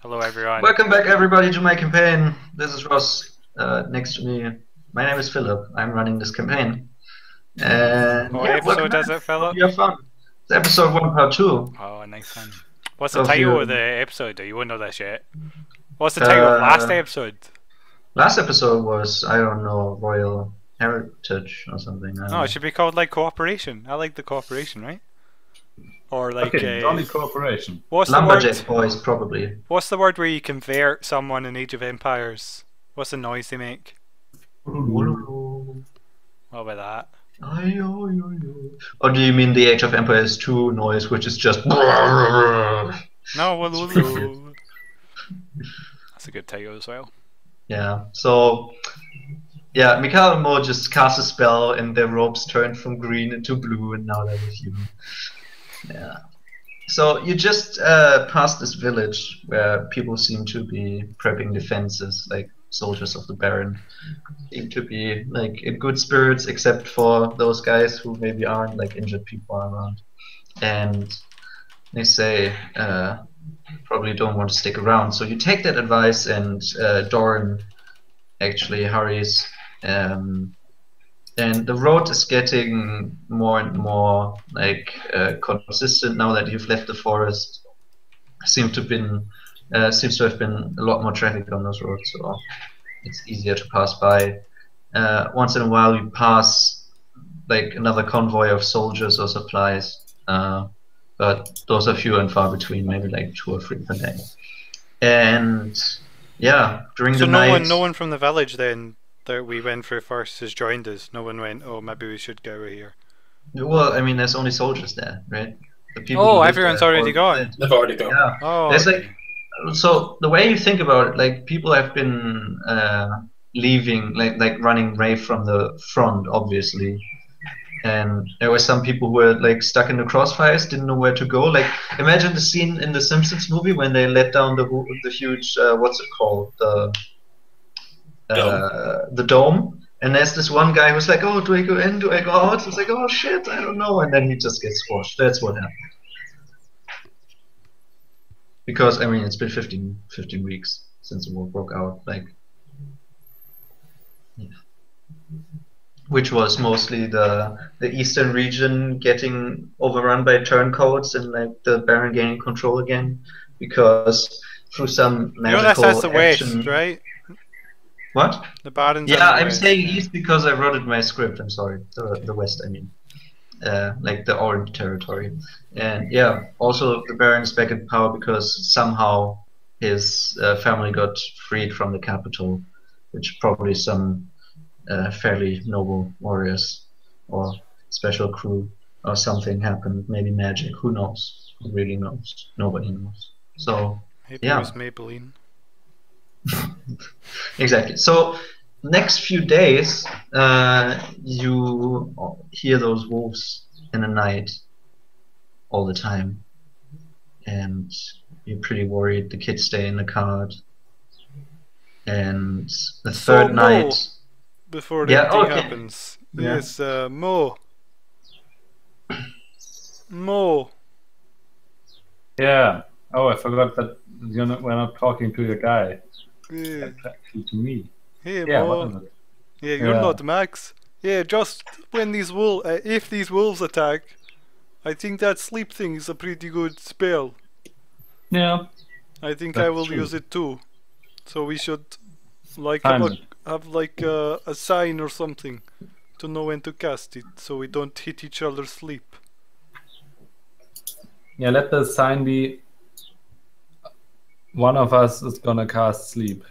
Hello, everyone. Welcome back, everybody, to my campaign. This is Ross. Next to me, my name is Philip. I'm running this campaign. And What yeah, welcome episode back. is it, Hope Philip? you have fun. It's episode 1, part 2. Oh, nice one. What's the Of title you. of the episode? You won't know this yet. What's the title of last episode? Last episode was, I don't know, Royal Heritage or something. No, it should be called like Cooperation. I like the Cooperation, right? Or like Only Cooperation. What's Lumberjack the word? Boys, probably. What's the word where you convert someone in Age of Empires? What's the noise they make? Or What about that? do you mean the Age of Empires 2 noise, which is just... No, that's a good title as well. Yeah, so... Yeah, Mikhail and Mo just cast a spell and their robes turned from green into blue and now they're with you. Yeah. So you just passed this village where people seem to be prepping defenses, like soldiers of the Baron. Seem to be like in good spirits, except for those guys who maybe aren't, like injured people around. And they say probably don't want to stick around. So you take that advice and Doran actually hurries. And the road is getting more and more like consistent now that you've left the forest. Seems to have been a lot more traffic on those roads, so it's easier to pass by. Once in a while, you pass like another convoy of soldiers or supplies, but those are few and far between. Maybe like 2 or 3 per day. And yeah, during the night. No one from the village then that we went for first has joined us. No one went, oh, maybe we should go over here. Well, I mean, there's only soldiers there, right? The people Everyone's already gone. They've already gone. Yeah. Oh, there's okay. So the way you think about it, like people have been leaving, like running away from the front, obviously. And there were some people who were like stuck in the crossfires, didn't know where to go. Like imagine the scene in the Simpsons movie when they let down the huge what's it called, the dome, and there's this one guy who's like, oh, do I go in, do I go out? It's like, oh shit, I don't know, and then he just gets squashed. That's what happened. Because I mean it's been 15 weeks since the war broke out, like yeah. Which was mostly the eastern region getting overrun by turncoats and like the Baron gaining control again, because through some magical that's the action, west, right? What? The Baron's Yeah, I'm west. saying east because I wrote it in my script. I'm sorry. The west, I mean, like the Orange territory, and yeah, also the Baron's back in power because somehow his family got freed from the capital, which probably some fairly noble warriors or special crew or something happened. Maybe magic. Who knows? Who really knows? Nobody knows. So Maybe yeah. it was Maybelline. Exactly. So next few days, you hear those wolves in the night all the time, and you're pretty worried. The kids stay in the cart, and the third night. Before Yeah, anything okay. happens, Yeah. yes, Mo. Yeah. Oh, I forgot that we're not talking to your guy. Yeah. Actually, to me. Hey, Yeah. Mo. What is it? Yeah, you're Yeah. not Max. Yeah, just when these if these wolves attack, I think that sleep thing is a pretty good spell. Yeah. I think That's I will true. use it too. So we should like Time have like a sign or something to know when to cast it, so we don't hit each other's sleep. Yeah. Let the sign be. One of us is gonna cast sleep.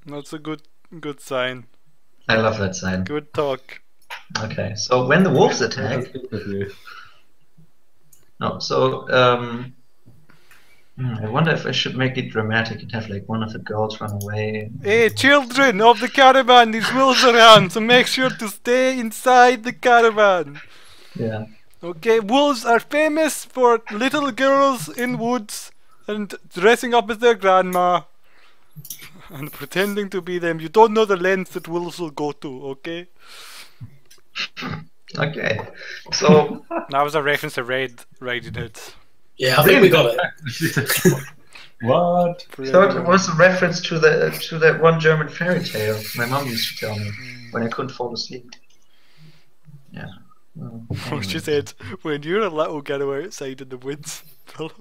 That's a good sign. I love that sign. Good talk. Okay, so when the wolves Let us attack, speak with you. no, so I wonder if I should make it dramatic and have like one of the girls run away. Hey, children of the caravan, these wolves are around, so make sure to stay inside the caravan. Yeah. Okay, wolves are famous for little girls in woods and dressing up as their grandma and pretending to be them. You don't know the lengths that wolves will go to, okay? Okay. So That was a reference to Red Riding Hood. Yeah, I think we got it. What? for So it anyone. was a reference to that one German fairy tale my mom used to tell me when I couldn't fall asleep. Yeah. Well, What she anyways. said, when you're a little girl outside in the woods, Philip.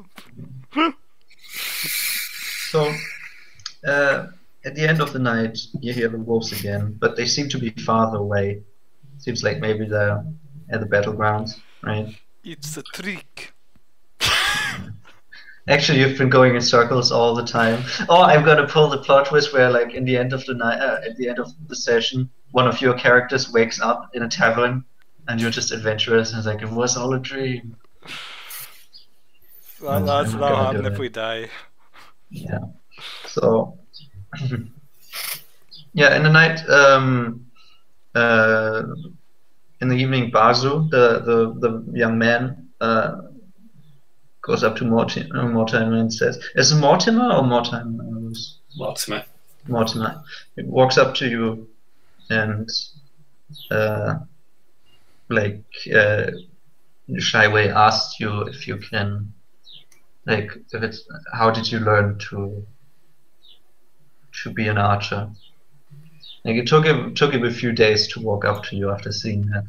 So, at the end of the night, you hear the wolves again, but they seem to be farther away. Seems like maybe they're at the battlegrounds, right? It's a trick. Actually, you've been going in circles all the time. Oh, I'm gonna pull the plot twist where, like, in the end of the night, at the end of the session, one of your characters wakes up in a tavern, and you're just adventurous, and it's like it was all a dream. That's I'm not gonna happen do if it. we die. Yeah. So, yeah, in the night, in the evening, Bazu, the young man, goes up to Mortimer and says, "Is it Mortimer or Mortimer?" Mortimer. Mortimer. He walks up to you and, like, in a shy way, asks you if you can, like, if it's how did you learn to be an archer? Like, it took him a few days to walk up to you after seeing that.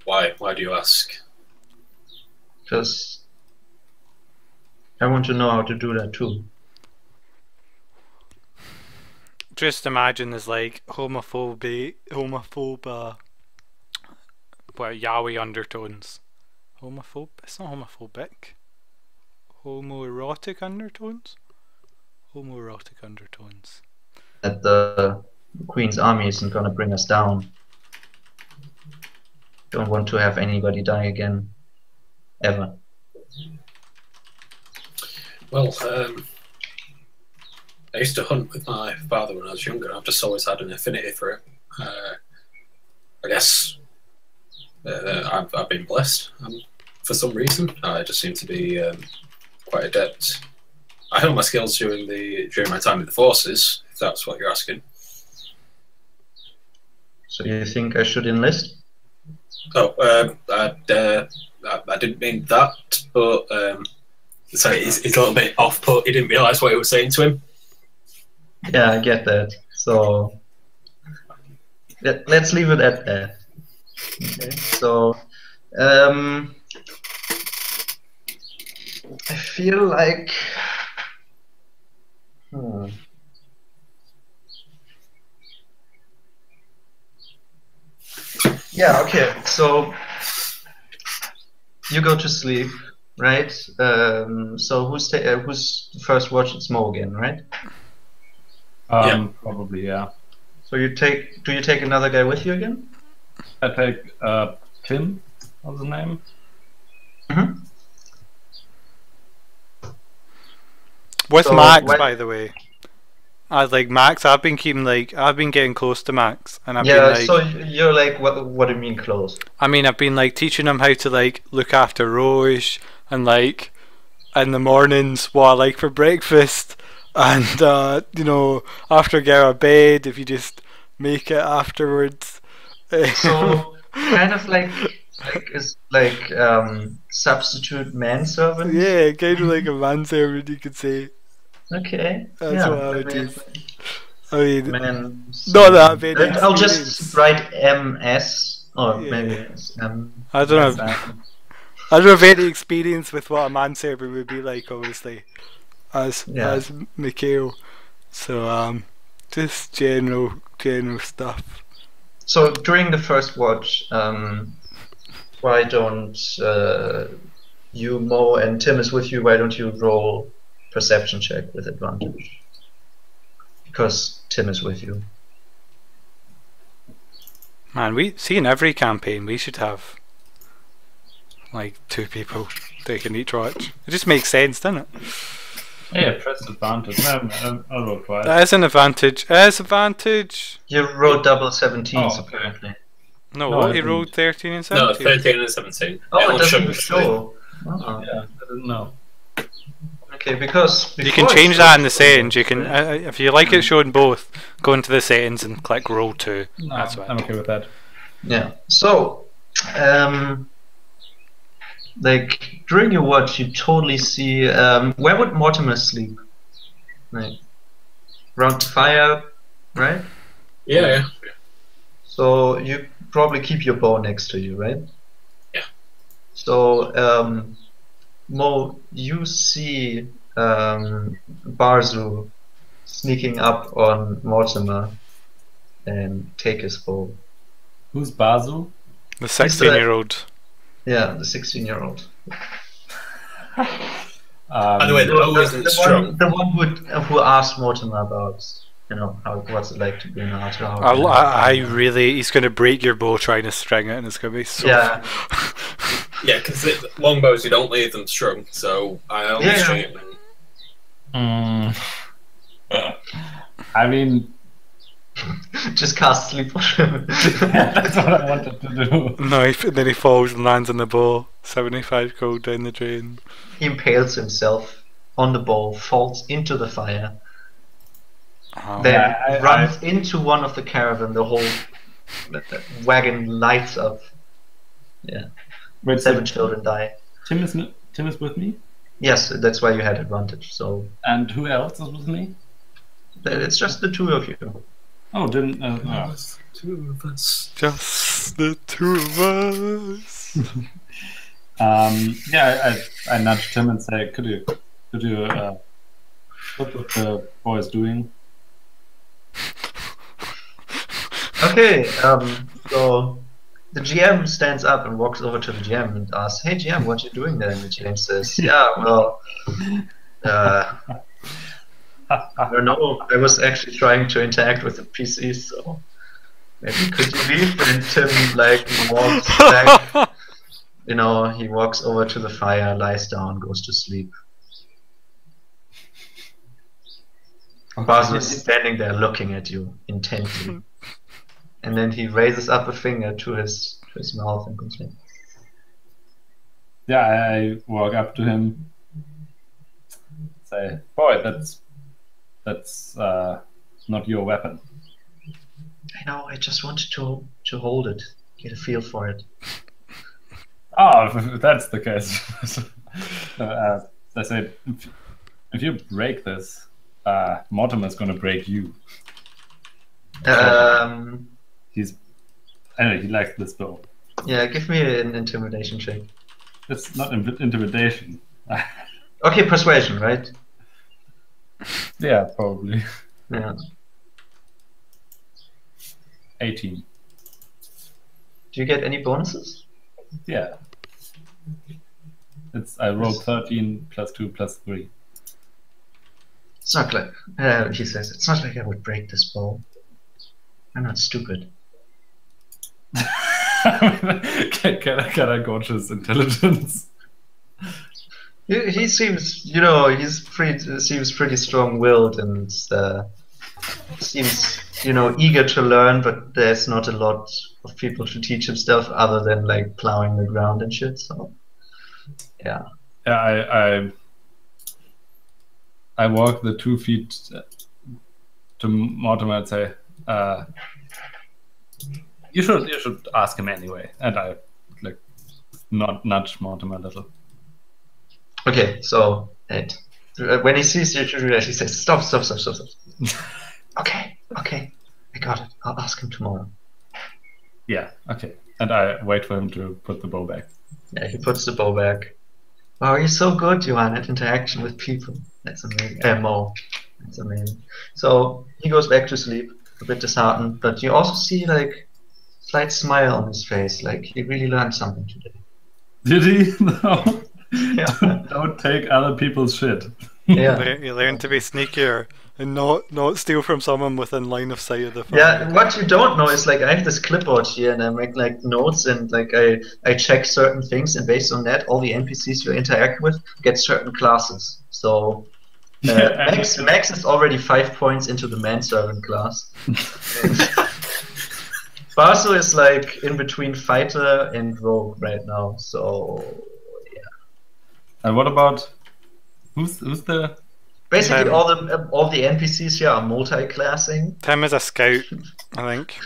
Why do you ask? Because I want to know how to do that too. Just imagine there's like homophobe, yaoi undertones. Homophobe? It's not homophobic. Homoerotic undertones? Homoerotic undertones. That the Queen's army isn't gonna bring us down. Don't want to have anybody die again, ever. Well, I used to hunt with my father when I was younger. I've just always had an affinity for it. I guess I've been blessed for some reason. I just seem to be quite adept. I honed my skills during my time in the forces, if that's what you're asking. So you think I should enlist? Oh, I didn't mean that, but sorry, he's a little bit off-put. He didn't realise what he was saying to him. Yeah, I get that. So let's leave it at that. Okay. So I feel like yeah, okay. So you go to sleep, right? So who's the first watch? It's Mo again, right? Yeah. Probably, yeah. So do you take another guy with you again? I take Tim, what's his name? Mm-hmm. With So Max, when- by the way. I was like, Max, I've been getting close to Max, and I've Yeah, been like, so you're like, what do you mean close? I mean, I've been like teaching him how to like look after Roche, and like in the mornings what I like for breakfast, and you know, after I get out of bed, if you just make it afterwards. So kind of like substitute manservant. Yeah, kind of like a manservant, you could say. Okay. That's yeah, what I would do. I mean, Man. not that I've any I'll experience. just write MS or Yeah. maybe it's I don't have any experience with what a manservant would be like, obviously, as Mikhail. So just general stuff. So during the first watch, why don't you, Mo, and Tim is with you? Why don't you roll perception check with advantage? Because Tim is with you. Man, we see in every campaign we should have like 2 people taking each watch. It just makes sense, doesn't it? Yeah, press advantage. No, I'll roll twice. That is an advantage. It's advantage. You rolled double 17s Oh, okay. apparently. No, I he didn't. rolled 13 and No, 17. 13 and 17. Oh, It'll it doesn't the show. Oh. Yeah, I didn't know. Okay, because You can before change it that in the showed- settings. You can, if you like it showing both, go into the settings and click roll 2. No, That's what. I'm okay with that. Yeah. So, like during your watch, you totally see. Where would Mortimer sleep? Like around the fire, right? Yeah. So you probably keep your bow next to you, right? Yeah. So Mo, you see Barzu sneaking up on Mortimer and take his bow. Who's Basu? The 16-year-old. Yeah, the 16-year-old. By the way, the bow isn't strong. The one who asked Mortimer about, what's it like to be an archer. He's going to break your bow trying to string it, and it's going to be so. Yeah. Yeah, because longbows you don't leave them strung, so I only string it. I mean, just cast sleep on him. that's what I wanted to do. No, then he falls and lands on the bow. 75 gold down the drain. He impales himself on the bow, falls into the fire, then runs into one of the caravan. The whole wagon lights up. Yeah. Wait, 7 children die. Tim is with me? Yes, that's why you had advantage. So. And who else is with me? It's just the 2 of you. Oh, didn't. Two of us. Just the 2 of us. I nudged him and say, could you what the boy is doing? Okay, so the GM stands up and walks over to the GM and asks, "Hey GM, what you doing there?" And the GM says, "Yeah, well, I don't know. I was actually trying to interact with the PC, so maybe could you leave?" And Tim walks back. He walks over to the fire, lies down, goes to sleep. Basil is standing there looking at you intently. And then he raises up a finger to his mouth and goes like, yeah, I walk up to him, say, "Boy, that's not your weapon." "I know, I just wanted to hold it, get a feel for it." Oh, if that's the case. I said, if you break this, Mortimer's gonna break you. Anyway, he likes this bow. Yeah, give me an intimidation check. It's not intimidation. Okay, persuasion, right? Yeah, probably. Yeah. 18. Do you get any bonuses? Yeah. I rolled 13 plus 2 plus 3. It's not like, he says, "It's not like I would break this bow. I'm not stupid." Can I gauge his intelligence? He seems, seems pretty strong-willed and seems, eager to learn, but there's not a lot of people to teach him stuff other than plowing the ground and shit. So, yeah. Yeah, I walk the 2 feet to Mortimer and say, you should ask him anyway. And I nudge Mortimer a little. Okay, so when he sees you do that, he says, "Stop. Okay, I got it. I'll ask him tomorrow." Yeah, okay. And I wait for him to put the bow back. Yeah, he puts the bow back. "Wow, you're so good, Johan, at interaction with people. That's amazing." Mo. That's amazing. So he goes back to sleep, a bit disheartened, but you also see slight smile on his face, he really learned something today. Did he? No. Yeah. Don't take other people's shit. Yeah. You learn to be sneakier and not steal from someone within line of sight of the fire. Yeah, what you don't know is I have this clipboard here and I make notes and I check certain things, and based on that all the NPCs you interact with get certain classes. So Max is already 5 points into the manservant class. Barso is in between fighter and rogue right now, so yeah. And what about who's the? Basically, all the NPCs here are multi-classing. Tim is a scout, I think.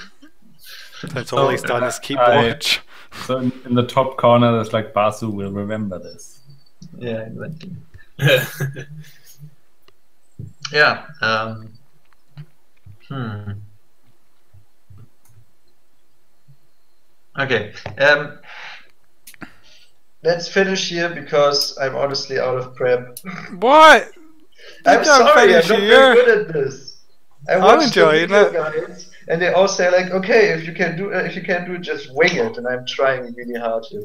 That's all he's done is keep watch. So in the top corner, there's like Basu will remember this. Yeah, exactly. Yeah. Okay. Let's finish here because I'm honestly out of prep. What? You I'm can't sorry, I'm finish not here. very good at this. I I'm watched the enjoying video it. guides, and they all say like, okay, if you can't do it, just wing it. And I'm trying really hard here.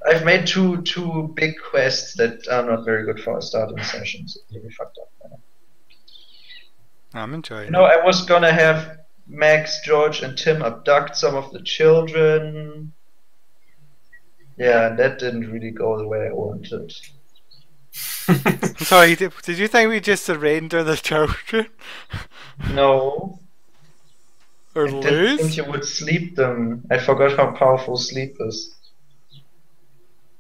I've made two big quests that are not very good for starting sessions. It's really fucked up. I'm enjoying You know, it. I was gonna have Max, George, and Tim abduct some of the children. Yeah, and that didn't really go the way I wanted. I'm sorry, did you think we just surrender the children? No. Or I didn't think lose? you would sleep them. I forgot how powerful sleep is.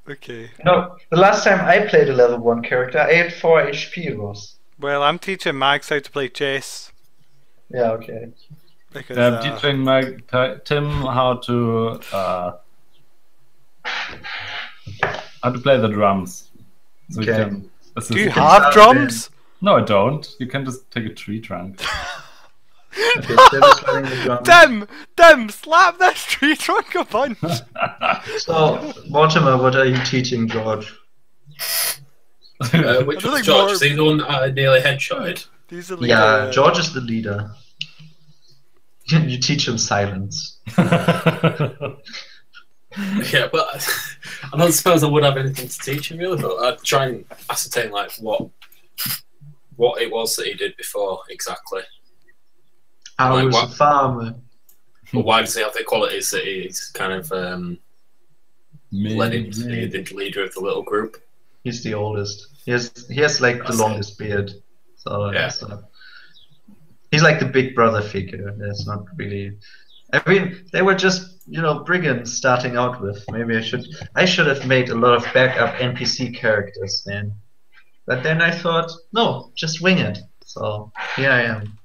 Okay. No, the last time I played a level 1 character, I had 4 HP, Ross. Well, I'm teaching Max how to play chess. Yeah, okay. Because, I'm teaching Tim how to play the drums. So Okay. he can assist do you him. have start drums? No, I don't. You can just take a tree trunk. Okay, Tim is learning the drums. Tim, slap that tree trunk a bunch. So, Mortimer, what are you teaching George? Which I don't was think George? more- Is he the one that I nearly headshotted? These are Yeah, George is the leader. You teach him silence. Yeah, but I don't suppose I would have anything to teach him really. But I'd try and ascertain like what it was that he did before exactly. I Like was what? a farmer. But why does he have the qualities that he's kind of led him to be the leader of the little group? He's the oldest. He has like the That's longest beard. So Yeah. it's not, he's like the big brother figure. There's not really. I mean, they were just brigands starting out with. Maybe I should have made a lot of backup NPC characters then. But then I thought, no, just wing it. So here I am.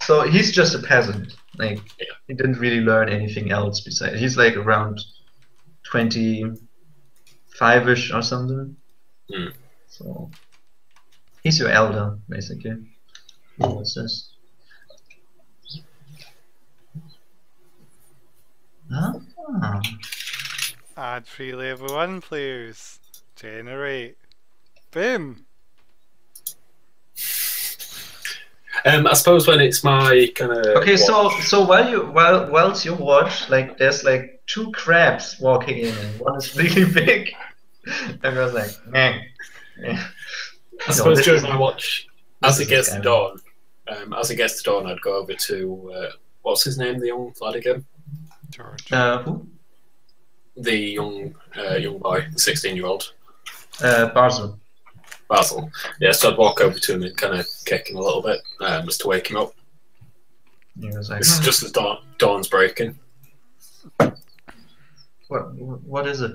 So he's just a peasant. Like he didn't really learn anything else besides. He's like around 25-ish or something. Mm. So he's your elder, basically. What's this? Ah. Add 3 level 1 players. Generate. Boom. I suppose when it's my kind of Okay, so whilst you watch, like there's like 2 crabs walking in, and one is really big. And I was like, meh. I suppose this during is- my watch, this as it is gets a to scam. dawn, I'd go over to what's his name, the young lad again, George. Who? the young boy, the 16-year-old Basil. Basil. Yeah, so I'd walk over to him and kind of kick him a little bit, just to wake him up. He was like, It's just as dawn's breaking. what is it?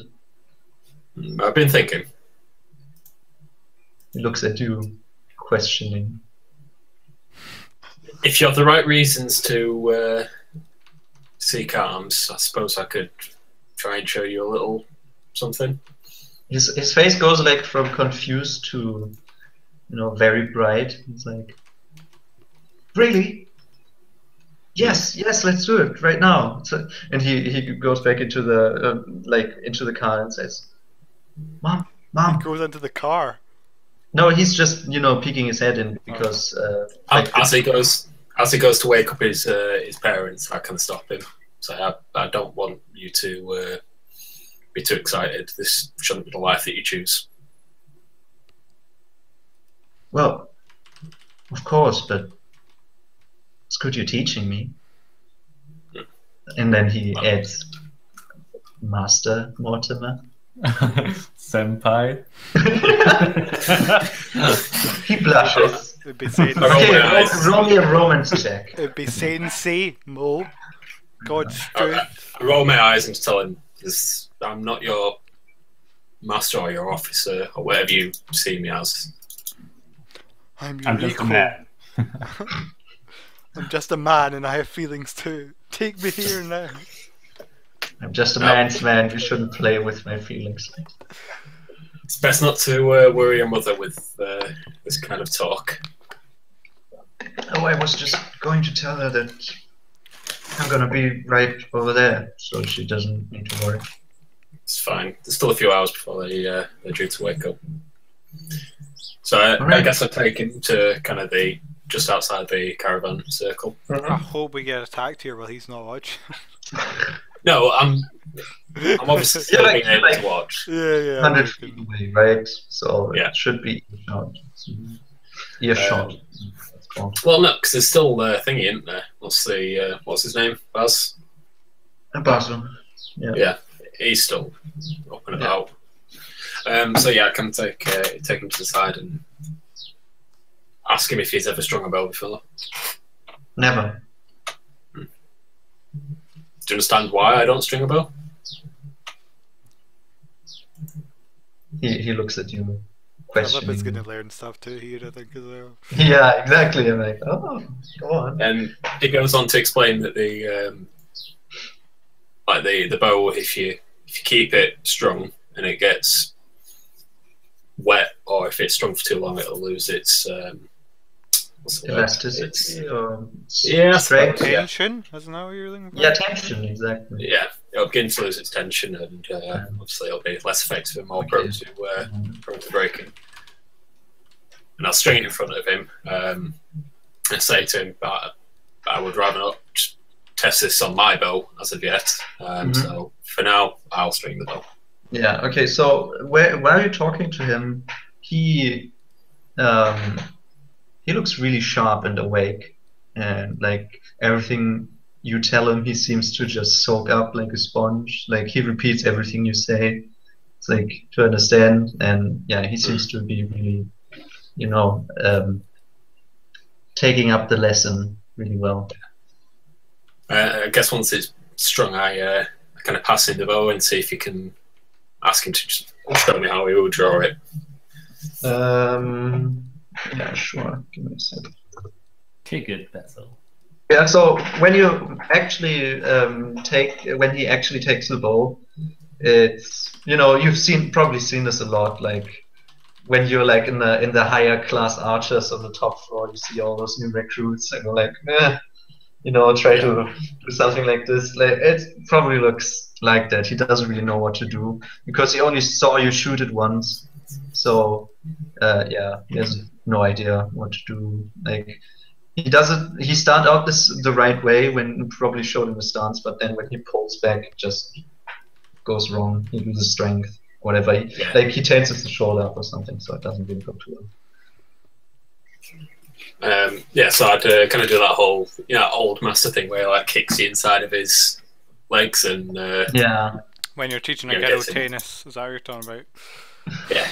I've been thinking. He looks at you, questioning. If you have the right reasons to seek arms, I suppose I could try and show you a little something. His face goes like from confused to, very bright. He's like, really? Yes, let's do it right now. And he goes back into the into the car and says, "Mom." Goes into the car. No, he's just peeking his head in because As he goes to wake up his parents, I can stop him. So I don't want you to be too excited. This shouldn't be the life that you choose. Well, of course, but it's good you're teaching me. And then he adds, Master Mortimer. Senpai. He blushes. It'd be saying, Okay, nice. roll me a romance check. it'd be sensei, Mo. God's truth. I roll my eyes and tell him, I'm not your master or your officer or whatever you see me as. I'm your I'm just a equal. man. I'm just a man and I have feelings too. Take me here now. I'm just a man's man. You shouldn't play with my feelings. It's best not to worry your mother with this kind of talk. Oh, I was just going to tell her that I'm gonna be right over there, so she doesn't need to worry. It's fine. There's still a few hours before they're due to wake up. So I Alright. guess I take him to kind of just outside the caravan circle. I hope we get attacked here while he's not watching. No, I'm obviously still being able to watch. Yeah. 100 feet away, right? So Yeah. it should be earshot. Well, no, because there's still thingy, isn't there? What's his name? Baz? Basil. Yeah. Yeah, he's still up and about. So yeah, I can take him to the side and ask him if he's ever strung a bow before. Never. Do you understand why I don't string a bow? He looks at you Philip is questioning. going to learn stuff too here, I think, as well. Yeah, exactly. I'm like, oh, go on. And he goes on to explain that the bow, if you keep it strung and it gets wet, or if it's strung for too long, it'll lose its what's the word? Elasticity or Yeah, strength. Yeah. Tension? Isn't that what you're looking for? Yeah, tension, exactly. Yeah, it'll begin to lose its tension, and obviously it'll be less effective and more prone to breaking. And I'll string it in front of him and say to him, I would rather not test this on my bow as of yet. So for now, I'll string the bow. Yeah. Okay. So while you're talking to him, he looks really sharp and awake, and like everything you tell him, he seems to just soak up like a sponge. Like he repeats everything you say. It's like to understand, and yeah, he seems to be really, taking up the lesson really well. I guess once it's strung, I kind of pass him the bow and see if he can ask him to just show me how he would draw it. Yeah, sure. Give me a second. Take it, Basil. Yeah, so when you actually when he actually takes the bow, it's you've probably seen this a lot. Like when you're like in the higher class archers on the top floor, you see all those new recruits and you're like, try to do something like this. Like it probably looks like that. He doesn't really know what to do because he only saw you shoot it once. So he has no idea what to do. Like he started out the right way when you probably showed him the stance, but then when he pulls back, it just goes wrong. He loses strength, whatever. Like he tenses the shoulder up or something, so it doesn't really go too well. So I'd kind of do that whole old master thing where he like kicks the inside of his legs and when you're teaching a kiddo tennis, is that what you're talking about? Yeah,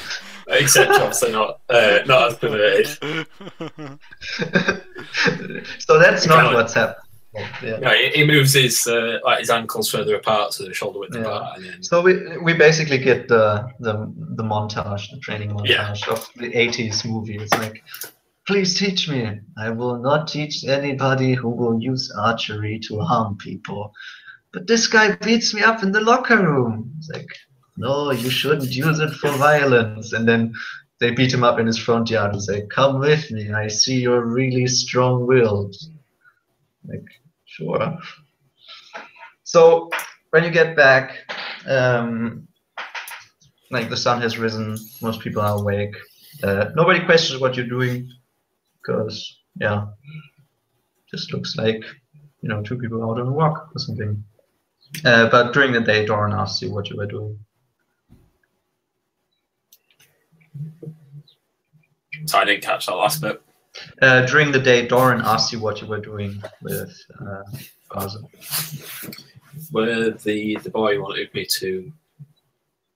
except obviously not as perverted. So that's not what's happened. Yeah. No, he moves his ankles further apart so the shoulder width apart. And then... So we basically get the montage, the training montage of the 80s movie. It's like, please teach me. I will not teach anybody who will use archery to harm people. But this guy beats me up in the locker room. It's like, no, you shouldn't use it for violence. And then they beat him up in his front yard and say, come with me. I see you're really strong-willed. Like, sure. So when you get back, like the sun has risen, most people are awake. Nobody questions what you're doing because, just looks like, two people out on a walk or something. But during the day, Doran asks you what you were doing. So I didn't catch that last bit. During the day, Doran asked you what you were doing with Basil. Where the boy wanted me to,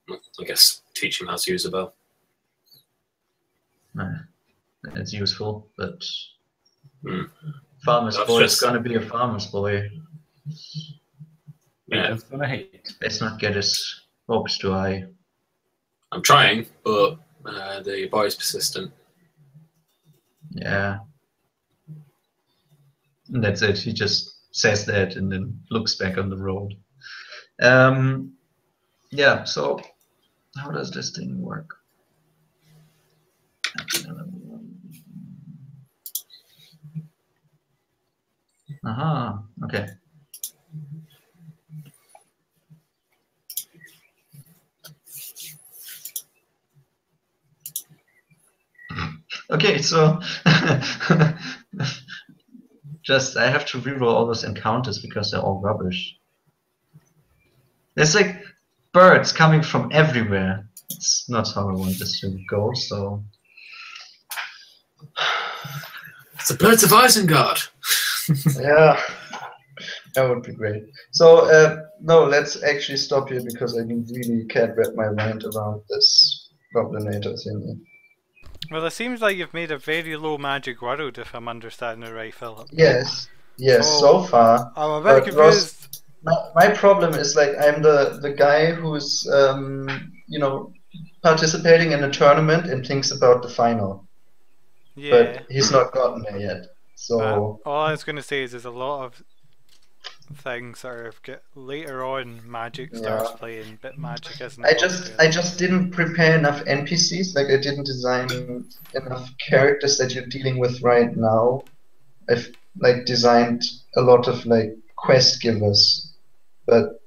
I guess, teach him how to use a bow. It's useful, but farmer's boy is gonna be a farmer's boy. Yeah, it's gonna hate. Let's not get his hopes too high. I'm trying, but the boy's persistent. Yeah. And that's it. He just says that and then looks back on the road. Yeah, so how does this thing work? Aha, okay. Okay, so just I have to reroll all those encounters because they're all rubbish. There's like birds coming from everywhere. It's not how I want this to go, so It's the birds of Isengard. yeah, that would be great. So no, let's actually stop here because I really can't wrap my mind around this Goblinator thing. Well, it seems like you've made a very low magic world, if I'm understanding it right, Philip. Yes, Oh, so far. I'm a bit But Ross, confused. my problem is like I'm the guy who's you know, participating in a tournament and thinks about the final, Yeah. but he's not gotten there yet. So All I was going to say is there's a lot of things that are get later on magic starts Yeah. playing, but magic isn't. I just didn't prepare enough NPCs. Like I didn't design enough characters that you're dealing with right now. I've like designed a lot of like quest givers, but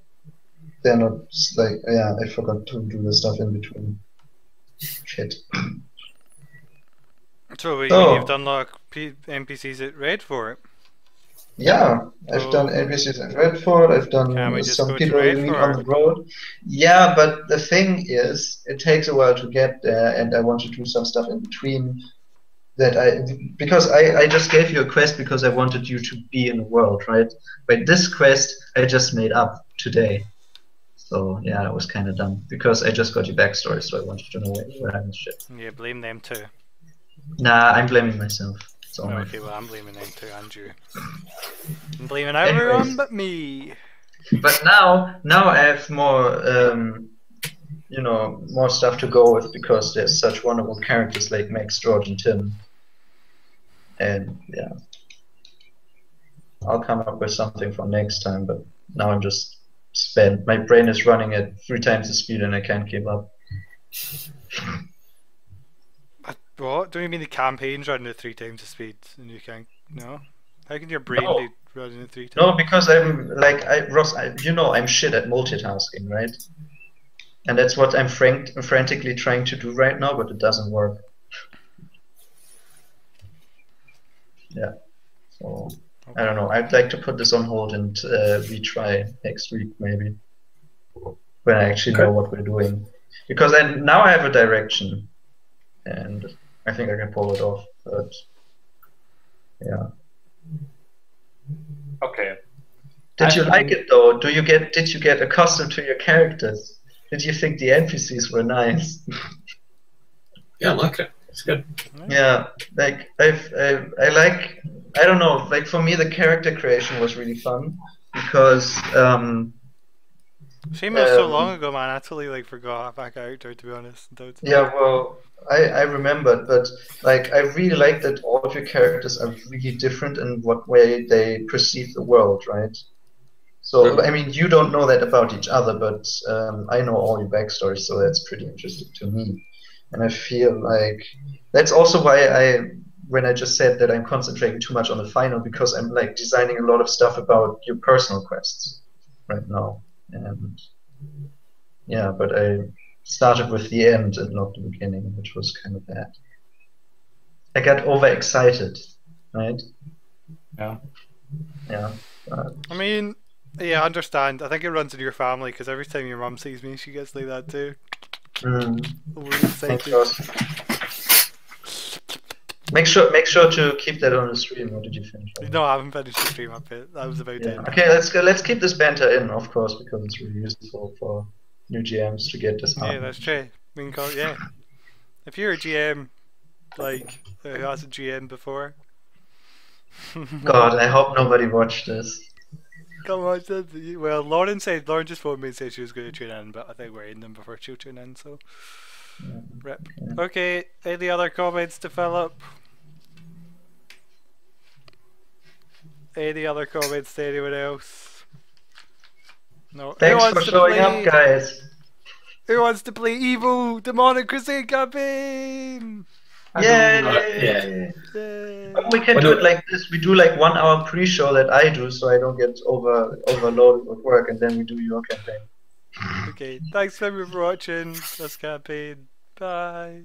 they're not like yeah. I forgot to do the stuff in between. Shit. So you So- mean you've done like NPCs at Red for it? Yeah, I've Oh. done NPCs at Redford. I've Can we done just some go to people you meet on the Redford? road. Yeah, but the thing is, it takes a while to get there, and I want to do some stuff in between. Because I just gave you a quest because I wanted you to be in the world, right? But this quest I just made up today. So yeah, it was kind of dumb because I just got your backstory, so I wanted to know where I'm shit. Yeah, blame them too. Nah, I'm blaming myself. It's all my Okay, well I'm blaming them too, and you. I'm blaming Anyways. everyone but me. But now I have more, you know, more stuff to go with because there's such wonderful characters like Max, George, and Tim. And yeah, I'll come up with something for next time. But now I'm just spent. My brain is running at 3 times the speed, and I can't keep up. What? Don't you mean the campaign's running at 3 times the speed and you can't? No? How can your brain No. be running at 3 times? No, because I'm like Ross. You know, I'm shit at multitasking, right? And that's what I'm frantically trying to do right now, but it doesn't work. Yeah. So I don't know. I'd like to put this on hold and retry next week maybe, when I actually know what we're doing. Because now I have a direction, and I think I can pull it off. But yeah. Okay. Did you like it though? Did you get accustomed to your characters? Did you think the NPCs were nice? Yeah, I like it. It's good. Yeah, like I like, I don't know, like for me the character creation was really fun because Shame it was so long ago, man. I totally like forgot half that character, to be honest. yeah, well, I remembered, but like I really like that all of your characters are really different in what way they perceive the world, right? So I mean, you don't know that about each other, but I know all your backstories, so that's pretty interesting to me. And I feel like that's also why when I just said that I'm concentrating too much on the final, because I'm like designing a lot of stuff about your personal quests right now. And yeah, but I started with the end and not the beginning, which was kind of bad. I got overexcited, right? Yeah. Yeah. I mean, yeah, I understand. I think it runs in your family because every time your mum sees me, she gets like that too. Thanks, Ross. Make sure to keep that on the stream. Or did you finish? No, I haven't finished the stream up yet. That was about it. Okay, let's keep this banter in, of course, because it's really useful for new GMs to get this out. Yeah, that's true. We can call yeah. If you're a GM, like who has a GM before. God, I hope nobody watched this. Come on, well, Lauren just phoned me and said she was going to tune in, but I think we're in them before she'll tune in, so rip. Yeah. Okay, any other comments to Philip? any other comments to anyone else? No. Thanks for showing up, guys. Who wants to play Evil Demonic Crusade campaign? Yay! Yay. We can do it like this. We do like 1 hour pre-show that I do, so I don't get overloaded with work, and then we do your campaign. Okay, thanks everyone for watching this campaign. Bye.